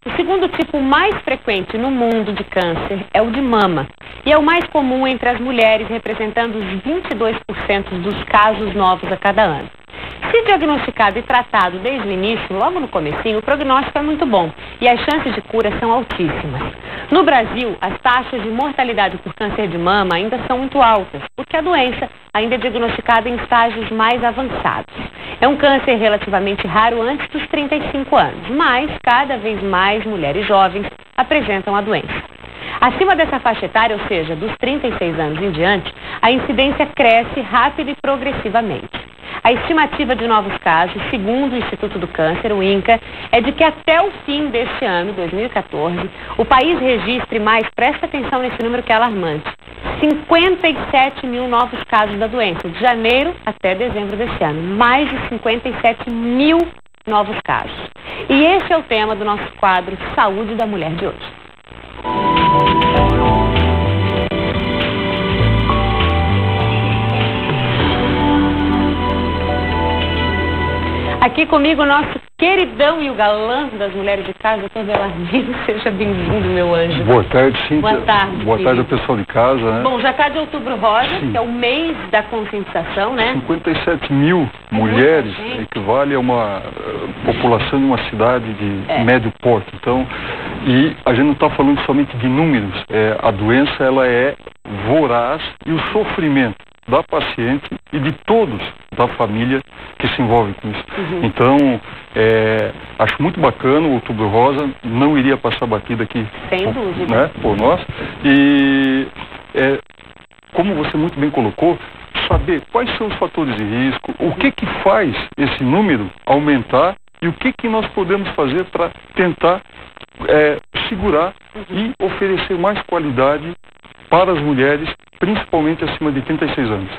O segundo tipo mais frequente no mundo de câncer é o de mama. E é o mais comum entre as mulheres, representando os 22% dos casos novos a cada ano. Se diagnosticado e tratado desde o início, logo no comecinho, o prognóstico é muito bom e as chances de cura são altíssimas. No Brasil, as taxas de mortalidade por câncer de mama ainda são muito altas, porque a doença ainda é diagnosticada em estágios mais avançados. É um câncer relativamente raro antes dos 35 anos, mas cada vez mais mulheres jovens apresentam a doença. Acima dessa faixa etária, ou seja, dos 36 anos em diante, a incidência cresce rápido e progressivamente. A estimativa de novos casos, segundo o Instituto do Câncer, o INCA, é de que até o fim deste ano, 2014, o país registre mais, presta atenção nesse número que é alarmante, 57 mil novos casos da doença, de janeiro até dezembro deste ano. Mais de 57 mil novos casos. E esse é o tema do nosso quadro Saúde da Mulher de hoje. Aqui comigo o nosso queridão e o galã das mulheres de casa, doutor Belarmino. Seja bem-vindo, meu anjo. Boa tarde, Cíntia. Boa tarde. Boa tarde ao pessoal de casa, né? Bom, já está de Outubro Rosa, sim, que é o mês da conscientização, né? 57 mil mulheres equivale a uma população de uma cidade de médio porte. Então, e a gente não está falando somente de números. A doença, ela é voraz e o sofrimento da paciente e de todos da família que se envolve com isso. Então, acho muito bacana o Outubro Rosa, não iria passar batida aqui, sem dúvida, né, por nós. E, como você muito bem colocou, saber quais são os fatores de risco, o que faz esse número aumentar e o que nós podemos fazer para tentar segurar e oferecer mais qualidade para as mulheres, principalmente acima de 36 anos.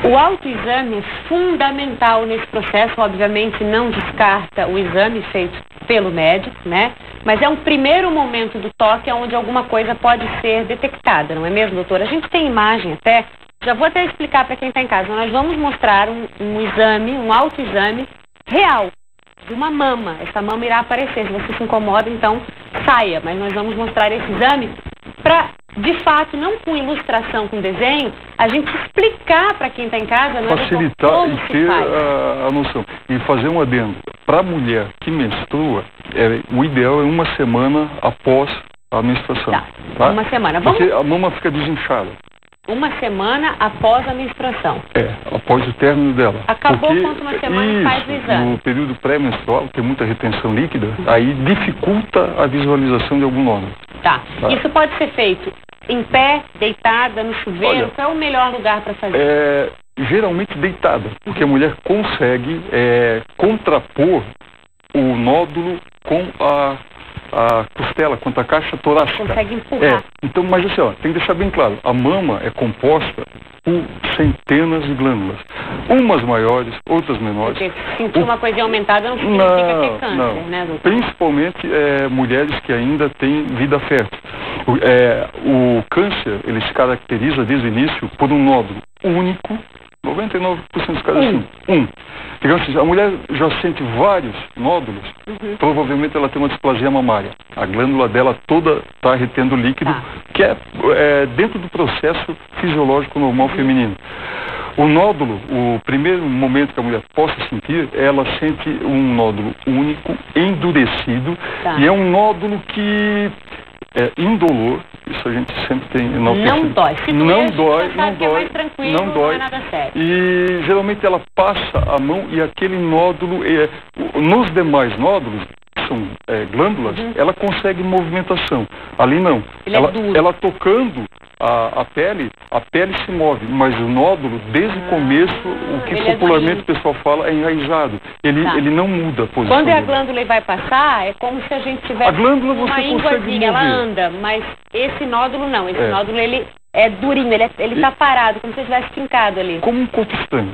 O autoexame é fundamental nesse processo, obviamente não descarta o exame feito pelo médico, né? Mas é um primeiro momento do toque onde alguma coisa pode ser detectada, não é mesmo, doutora? A gente tem imagem até, já vou até explicar para quem está em casa, nós vamos mostrar um exame, um autoexame real de uma mama. Essa mama irá aparecer, se você se incomoda, então saia, mas nós vamos mostrar esse exame para, de fato, não com ilustração, com desenho, a gente explicar para quem está em casa, né, facilitar como e ter a noção. E fazer um adendo. Para a mulher que menstrua, o ideal é uma semana após a menstruação. Tá? Uma semana. Porque a mama fica desinchada. Uma semana após a menstruação. Após o término dela. Acabou quanto uma semana e faz o exame. No período pré-menstrual, tem muita retenção líquida, aí dificulta a visualização de algum nódulo. Tá. Isso pode ser feito em pé, deitada, no chuveiro? Olha, qual é o melhor lugar para fazer? Geralmente deitada, porque a mulher consegue contrapor o nódulo com a costela, quanto a caixa torácica. Consegue empurrar. Então, mas assim, tem que deixar bem claro, a mama é composta por centenas de glândulas. Umas maiores, outras menores. Porque sentir uma coisa aumentada não significa que é câncer, né, doutor? Principalmente mulheres que ainda têm vida fértil. O câncer, ele se caracteriza desde o início por um nódulo único, 99% dos casos assim. Digamos assim, a mulher já sente vários nódulos, provavelmente ela tem uma displasia mamária. A glândula dela toda está retendo líquido, que é dentro do processo fisiológico normal feminino. O nódulo, o primeiro momento que a mulher possa sentir, ela sente um nódulo único, endurecido, e é um nódulo que é indolor. Isso a gente sempre tem... Não dói. Se não dói, é mais tranquilo, não é nada sério. E geralmente ela passa a mão e aquele nódulo, nos demais nódulos, que são glândulas, ela consegue movimentação. Ali não. Ela tocando a pele se move, mas o nódulo, desde o começo, o que popularmente o pessoal fala é enraizado. Ele não muda a posição. Quando a glândula vai passar, é como se a gente tivesse a glândula você uma ínguazinha, ela anda, mas esse nódulo não. Esse nódulo, ele é durinho, ele tá parado, como se estivesse fincado ali. Como um corpo estranho.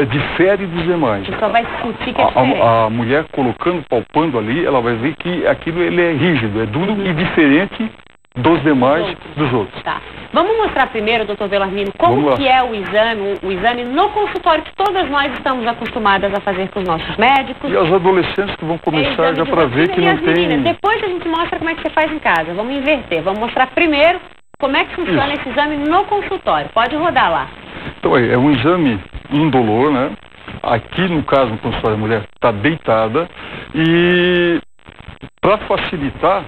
Difere dos demais. Você só vai sentir que é diferente. A mulher colocando, palpando ali, ela vai ver que aquilo ele é rígido, é duro e diferente dos demais, dos outros. Tá. Vamos mostrar primeiro, doutor Belarmino, como que é o exame no consultório que todas nós estamos acostumadas a fazer com os nossos médicos. E as adolescentes que vão começar já para ver que não tem... Depois a gente mostra como é que você faz em casa. Vamos inverter. Vamos mostrar primeiro como é que funciona esse exame no consultório. Pode rodar lá. Então, é um exame indolor, né? Aqui, no caso, no consultório, a mulher está deitada e, para facilitar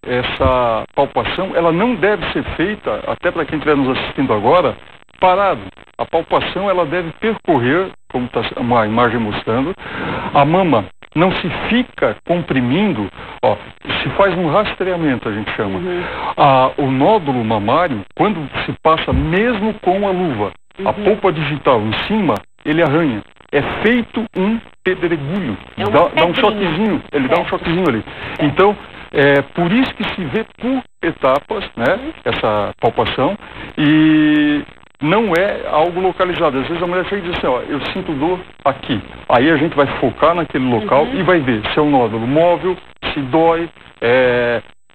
essa palpação, ela não deve ser feita, até para quem estiver nos assistindo agora, parado. A palpação, ela deve percorrer, como está uma imagem mostrando, a mama não se fica comprimindo, ó, se faz um rastreamento, a gente chama. O nódulo mamário, quando se passa mesmo com a luva, a polpa digital em cima, ele arranha. É feito um pedregulho, dá um choquezinho, ele dá um choquezinho ali. Então, é por isso que se vê por etapas, né, essa palpação, e não é algo localizado. Às vezes a mulher chega e diz assim, ó, eu sinto dor aqui. Aí a gente vai focar naquele local e vai ver se é um nódulo móvel, se dói,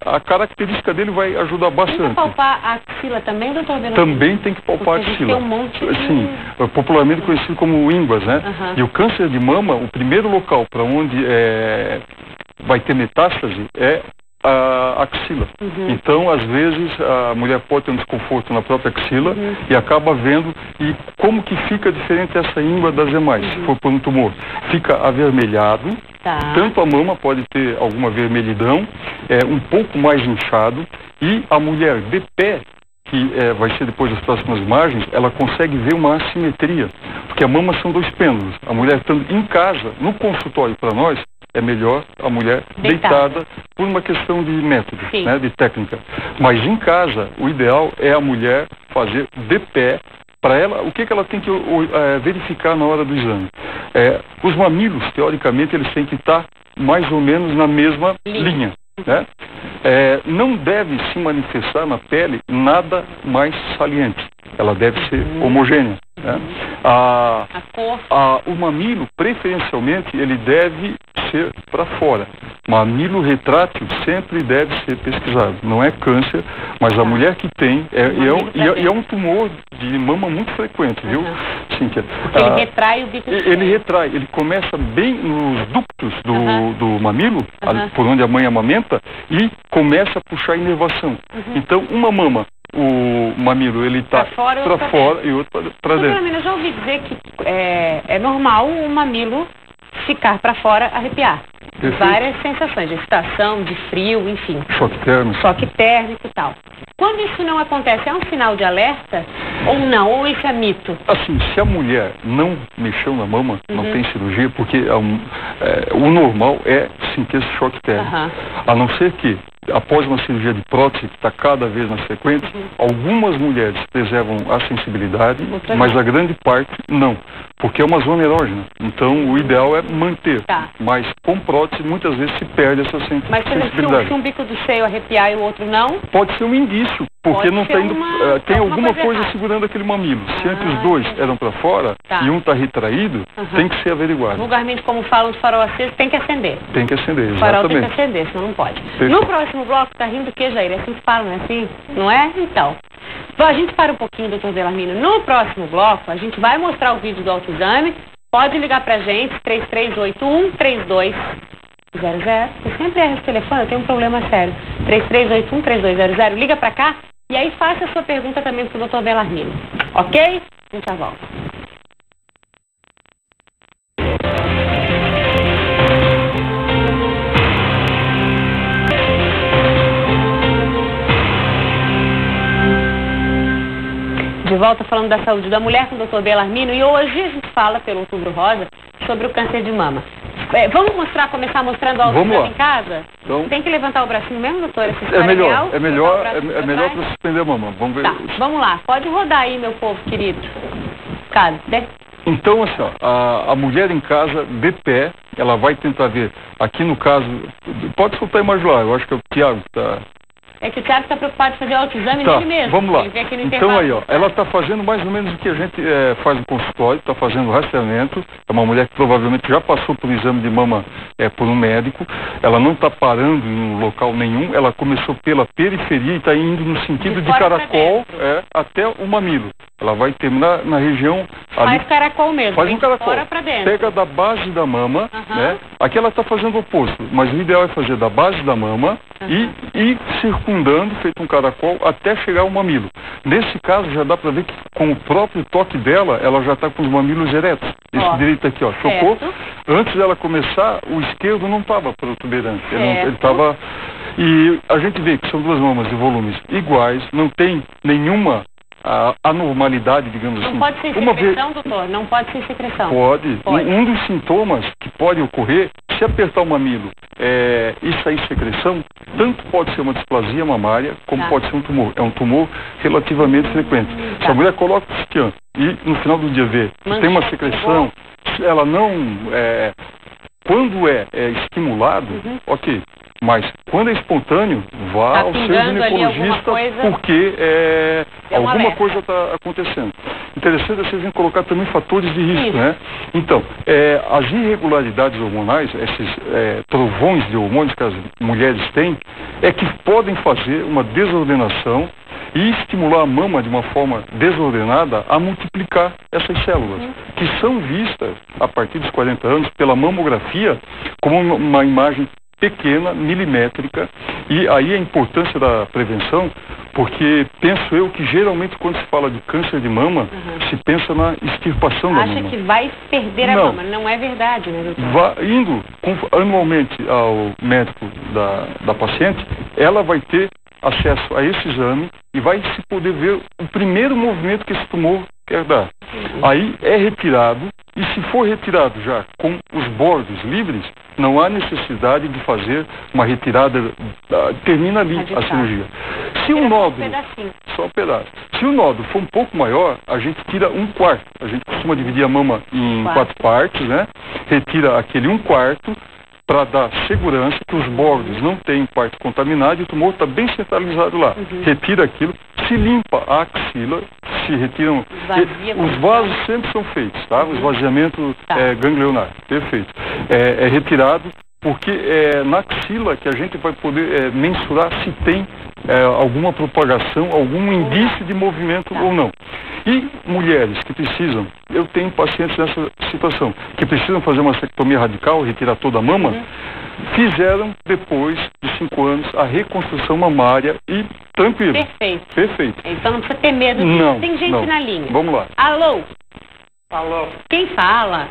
a característica dele vai ajudar bastante. Tem que palpar a axila também, doutor Belarmino? Também tem que palpar a axila. Tem um monte de... Sim, popularmente conhecido como ínguas, né? E o câncer de mama, o primeiro local para onde vai ter metástase é a axila. Então, às vezes, a mulher pode ter um desconforto na própria axila e acaba vendo e como que fica diferente essa íngua das demais, se for por um tumor. Fica avermelhado, tanto a mama pode ter alguma vermelhidão, um pouco mais inchado, e a mulher de pé, que vai ser depois das próximas imagens, ela consegue ver uma assimetria, porque a mama são dois pêndulos. A mulher estando em casa, no consultório para nós, é melhor a mulher deitada por uma questão de método, né, de técnica. Mas em casa, o ideal é a mulher fazer de pé. Para ela, o que ela tem que verificar na hora do exame? Os mamilos, teoricamente, eles têm que estar mais ou menos na mesma linha, né? Não deve se manifestar na pele nada mais saliente. Ela deve ser homogênea, né? A cor. O mamilo, preferencialmente, ele deve ser para fora. Mamilo retrátil sempre deve ser pesquisado. Não é câncer, mas a mulher que tem é um tumor de mama muito frequente, viu? Sim, ele retrai o bico. Ele retrai. Ele começa bem nos ductos do mamilo, por onde a mãe amamenta, e começa a puxar a inervação. Então, uma mama, o mamilo, ele está para fora e outro para dentro. Eu já ouvi dizer que é normal o mamilo ficar para fora, arrepiar. Várias sensações, de excitação, de frio, enfim. Choque térmico e tal. Quando isso não acontece, é um sinal de alerta? Ou não? Ou isso é mito? Assim, se a mulher não mexeu na mama, não tem cirurgia, porque o normal é sim ter esse choque térmico. A não ser que, após uma cirurgia de prótese, que está cada vez mais frequente, algumas mulheres preservam a sensibilidade, mas a grande parte não. Porque é uma zona erógena. Então, o ideal é manter. Mas com prótese, muitas vezes se perde essa sensibilidade. Mas, por exemplo, se um bico do seio arrepiar e o outro não? Pode ser um indício, porque não tem, tem alguma coisa segurando aquele mamilo. Se antes os dois eram para fora e um está retraído, tem que ser averiguado. Vulgarmente, como falam os farol acesos, tem que acender. Tem que acender, exatamente. O farol tem que acender, senão não pode. No próximo bloco, tá rindo o que, Jair? É assim que fala, não é assim? Não é? Então. A gente para um pouquinho, doutor Belarmino. No próximo bloco, a gente vai mostrar o vídeo do autoexame. Pode ligar pra gente, 3381-3200. Eu sempre erro esse telefone, eu tenho um problema sério. 3381-3200. Liga pra cá e aí faça a sua pergunta também pro doutor Belarmino. Ok? A gente já volta. De volta falando da saúde da mulher com o doutor Belarmino, e hoje a gente fala pelo Outubro Rosa sobre o câncer de mama. Vamos começar mostrando o autoexame em casa? Então, tem que levantar o bracinho mesmo, doutora? É melhor para suspender a mama. Vamos ver. Vamos lá, pode rodar aí, meu povo querido. Cadê? Então, assim, ó, a mulher em casa, de pé, ela vai tentar ver, aqui no caso, pode soltar a imagem lá, eu acho que é o Tiago que está... É que o Thiago está preocupado de fazer o autoexame nele mesmo. Vamos lá. Ele vem aqui no então aí, ó, ela está fazendo mais ou menos o que a gente faz no consultório, está fazendo rastreamento. É uma mulher que provavelmente já passou por um exame de mama por um médico. Ela não está parando em local nenhum. Ela começou pela periferia e está indo no sentido de caracol até o mamilo. Ela vai terminar na região ali. Faz caracol mesmo, faz um caracol. Fora pra dentro. Pega da base da mama, né? Aqui ela está fazendo o oposto, mas o ideal é fazer da base da mama e ir circundando, feito um caracol, até chegar ao mamilo. Nesse caso, já dá para ver que com o próprio toque dela, ela já está com os mamilos eretos. Esse direito aqui, ó, chocou. Antes dela começar, o esquerdo não estava protuberante. Ele estava... E a gente vê que são duas mamas de volumes iguais, não tem nenhuma anormalidade, digamos assim. Não pode ser secreção, doutor? Não pode ser secreção? Pode. Um dos sintomas que pode ocorrer, se apertar o mamilo e sair secreção, tanto pode ser uma displasia mamária, como pode ser um tumor. É um tumor relativamente frequente. Se a mulher coloca o sutiã e no final do dia vê que tem uma secreção, ela não... quando é estimulado, ok. Mas quando é espontâneo, vá ao seu ginecologista porque alguma coisa está acontecendo. Interessante é vocês vêm colocar também fatores de risco, né? Então, as irregularidades hormonais, esses trovões de hormônios que as mulheres têm, é que podem fazer uma desordenação e estimular a mama de uma forma desordenada a multiplicar essas células, que são vistas a partir dos 40 anos pela mamografia como uma imagem pequena, milimétrica, e aí a importância da prevenção, porque penso eu que geralmente quando se fala de câncer de mama, se pensa na extirpação da mama. Acha que vai perder a mama, não é verdade, né, doutor? Indo anualmente ao médico da paciente, ela vai ter acesso a esse exame e vai se poder ver o primeiro movimento que esse tumor quer dar. Aí é retirado, e se for retirado já com os bordos livres, não há necessidade de fazer uma retirada, termina ali a cirurgia. Se um nódulo, só um pedaço. Se o nódulo for um pouco maior, a gente tira 1/4. A gente costuma dividir a mama em 4 partes, né? Retira aquele 1/4 para dar segurança que os bordos não têm parte contaminada e o tumor está bem centralizado lá. Retira aquilo, se limpa a axila, se retiram... Os vasos sempre são feitos, tá? O esvaziamento ganglionar, perfeito. É retirado porque é na axila que a gente vai poder mensurar se tem alguma propagação, algum indício de movimento ou não. E mulheres que precisam, eu tenho pacientes nessa situação, que precisam fazer uma mastectomia radical, retirar toda a mama, fizeram depois de 5 anos a reconstrução mamária e tranquilo. Perfeito. Então não precisa ter medo disso. Não, tem gente na linha. Vamos lá. Alô? Alô? Quem fala?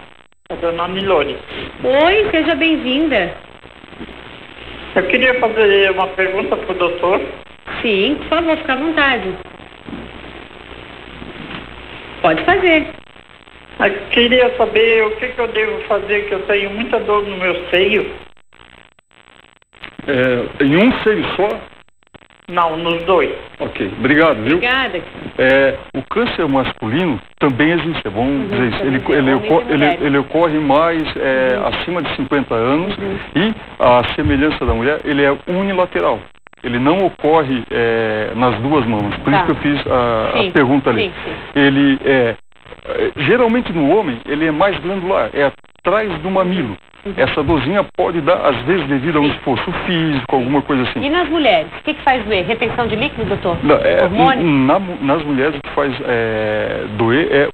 É a dona Milone. Oi, seja bem-vinda. Eu queria fazer uma pergunta para o doutor. Sim, por favor, fica à vontade. Pode fazer. Eu queria saber o que eu devo fazer, que eu tenho muita dor no meu seio. Em um seio só? Não, nos dois. Ok, obrigado, viu? Obrigada. O câncer masculino também existe, é bom dizer isso. Ele ocorre mais acima de 50 anos e a semelhança da mulher, ele é unilateral. Ele não ocorre nas duas mãos. Por isso que eu fiz a pergunta ali. Ele geralmente no homem, ele é mais glandular, é atrás do mamilo. Essa dorzinha pode dar, às vezes, devido a um esforço físico, alguma coisa assim. E nas mulheres? O que faz doer? Retenção de líquido, doutor? Nas mulheres, o que faz doer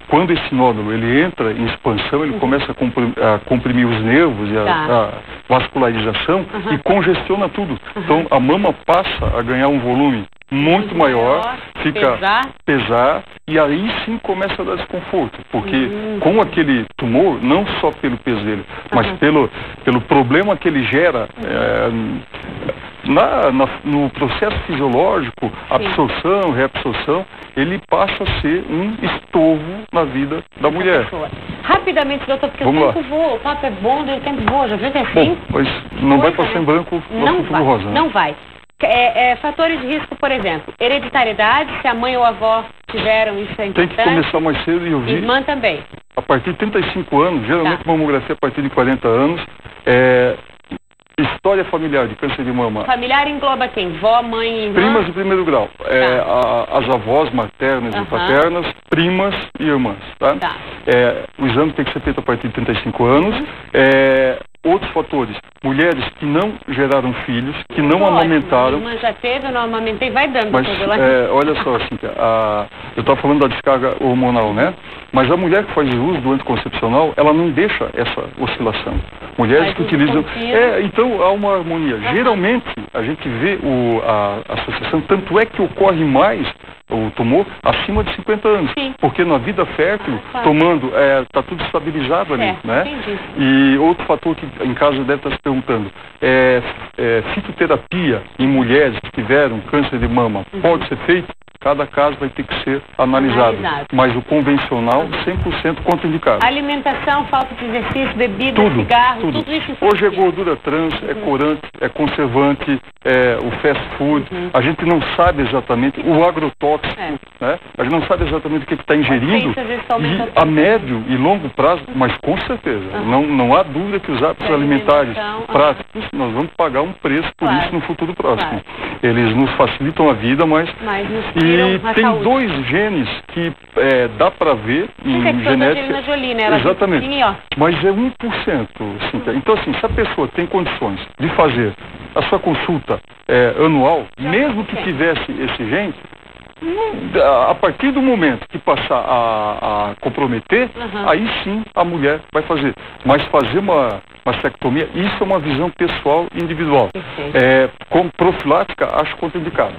quando esse nódulo ele entra em expansão, ele começa a comprimir os nervos e a vascularização e congestiona tudo. Então, a mama passa a ganhar um volume muito maior, fica pesar, e aí sim começa a dar desconforto, porque com aquele tumor, não só pelo peso dele, mas pelo problema que ele gera no processo fisiológico, absorção, reabsorção, ele passa a ser um estorvo na vida da mulher. Rapidamente, doutor, porque o tempo voa, o papo é bom, o tempo voa, já viu que é assim? Bom, mas não vai passar em branco no futuro rosa. Não vai. Fatores de risco, por exemplo, hereditariedade, se a mãe ou a avó tiveram, isso é importante. Tem que começar mais cedo e eu vi. Irmã também. A partir de 35 anos, geralmente mamografia a partir de 40 anos, história familiar de câncer de mama. Familiar engloba quem? Vó, mãe e irmã? Primas de primeiro grau. As avós maternas e paternas, primas e irmãs. O exame tem que ser feito a partir de 35 anos. Outros fatores, mulheres que não geraram filhos, que não Ótimo, amamentaram. Minha irmã já teve, eu não amamentei, vai dando. Mas, olha só, Cíntia, eu estava falando da descarga hormonal, né? Mas a mulher que faz uso do anticoncepcional, ela não deixa essa oscilação. Mulheres que utilizam... então há uma harmonia. Geralmente, a gente vê a associação, tanto é que ocorre mais o tumor acima de 50 anos. Sim. Porque na vida fértil, tomando, está tudo estabilizado ali, né? Entendi. E outro fator que em casa deve estar se perguntando, fitoterapia em mulheres que tiveram câncer de mama, pode ser feito? Cada caso vai ter que ser analisado. Mas o convencional, 100% contraindicado. Alimentação, falta de exercício, bebida, cigarro, tudo isso. Hoje é gordura trans, é corante, é conservante, o fast food. A gente não sabe exatamente, o agrotóxico, né? A gente não sabe exatamente o que está ingerindo. E a médio e longo prazo, mas com certeza, não há dúvida que os hábitos alimentares práticos, nós vamos pagar um preço por isso no futuro próximo. Eles nos facilitam a vida, mas e tem dois genes que dá para ver em genética. Jolie, né? Exatamente. Mas é 1%. Então, assim, se a pessoa tem condições de fazer a sua consulta anual, mesmo que tivesse esse gene, a partir do momento que passar a comprometer, aí sim a mulher vai fazer. Mas fazer uma mastectomia, isso é uma visão pessoal e individual. Com profilática, acho contraindicado.